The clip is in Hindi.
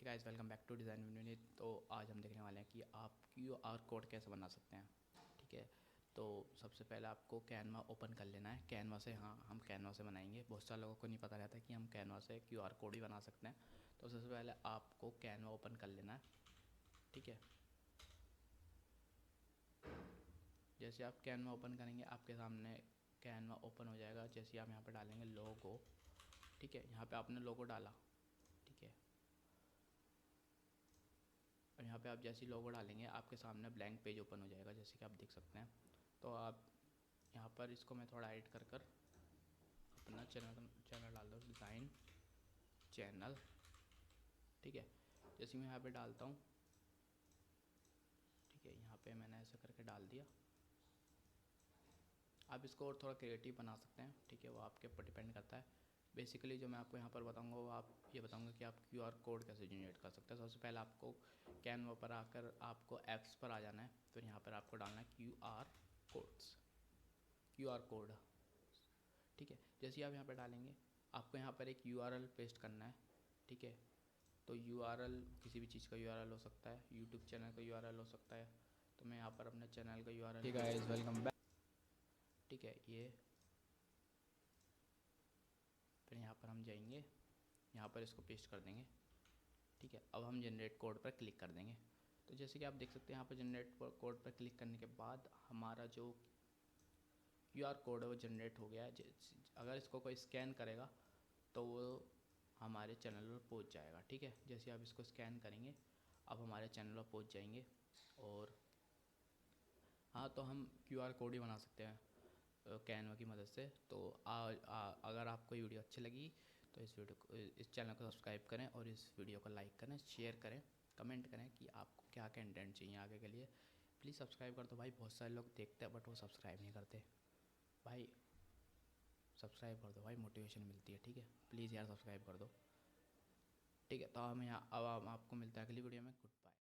ठीक है guys, welcome back to design unit. तो आज हम देखने वाले हैं कि आप QR कोड कैसे बना सकते हैं। ठीक है, तो सबसे पहले आपको कैनवा ओपन कर लेना है। कैनवा से, हाँ, हम कैनवा से बनाएंगे। बहुत सारे लोगों को नहीं पता रहता कि हम कैनवा से QR कोड ही बना सकते हैं। तो सबसे पहले आपको कैनवा ओपन कर लेना है। ठीक है, जैसे आप कैनवा ओपन करेंगे आपके सामने कैनवा ओपन हो जाएगा। जैसे आप यहाँ पर डालेंगे लोगो। ठीक है, यहाँ पर आपने लोगो डाला। ठीक है, और यहाँ पे आप जैसे ही लोगो डालेंगे आपके सामने ब्लैंक पेज ओपन हो जाएगा, जैसे कि आप देख सकते हैं। तो आप यहाँ पर इसको मैं थोड़ा एडिट कर अपना चैनल डाल दो, डिज़ाइन चैनल। ठीक है, जैसे मैं यहाँ पे डालता हूँ, ठीक है, यहाँ पे मैंने ऐसा करके डाल दिया। आप इसको और थोड़ा क्रिएटिव बना सकते हैं। ठीक है, वो आपके ऊपर डिपेंड करता है। बेसिकली जो मैं आपको यहाँ पर बताऊँगा वो आप ये बताऊँगा कि आप QR कोड कैसे जनरेट कर सकते हैं। सबसे पहले आपको कैनवा पर आकर आपको ऐप्स पर आ जाना है। फिर यहाँ पर आपको डालना है QR कोड। ठीक है, जैसे ही आप यहाँ पर डालेंगे आपको यहाँ पर एक URL पेस्ट करना है। ठीक है, तो URL किसी भी चीज़ का URL हो सकता है, यूट्यूब चैनल का URL हो सकता है। तो मैं यहाँ पर अपने चैनल का URL, ठीक है, वेलकम बैक। ठीक है, ये फिर यहाँ पर हम जाएंगे, यहाँ पर इसको पेस्ट कर देंगे। ठीक है, अब हम जनरेट कोड पर क्लिक कर देंगे। तो जैसे कि आप देख सकते हैं यहाँ पर जनरेट कोड पर क्लिक करने के बाद हमारा जो QR कोड है वो जनरेट हो गया है। अगर इसको कोई स्कैन करेगा तो वो हमारे चैनल पर पहुंच जाएगा। ठीक है, जैसे आप इसको स्कैन करेंगे अब हमारे चैनल पर पहुंच जाएंगे। और हाँ, तो हम QR कोड ही बना सकते हैं कैनवा की मदद से। तो अगर आपको ये वीडियो अच्छी लगी तो इस चैनल को सब्सक्राइब करें और इस वीडियो को लाइक करें, शेयर करें, कमेंट करें कि आपको क्या कंटेंट चाहिए आगे के लिए। प्लीज़ सब्सक्राइब कर दो भाई। बहुत सारे लोग देखते हैं बट वो सब्सक्राइब नहीं करते भाई। सब्सक्राइब कर दो भाई, मोटिवेशन मिलती है। ठीक है, प्लीज़ यार सब्सक्राइब कर दो। ठीक है, तो हम यहाँ अब हम आपको मिलता है अगली वीडियो में। Good bye.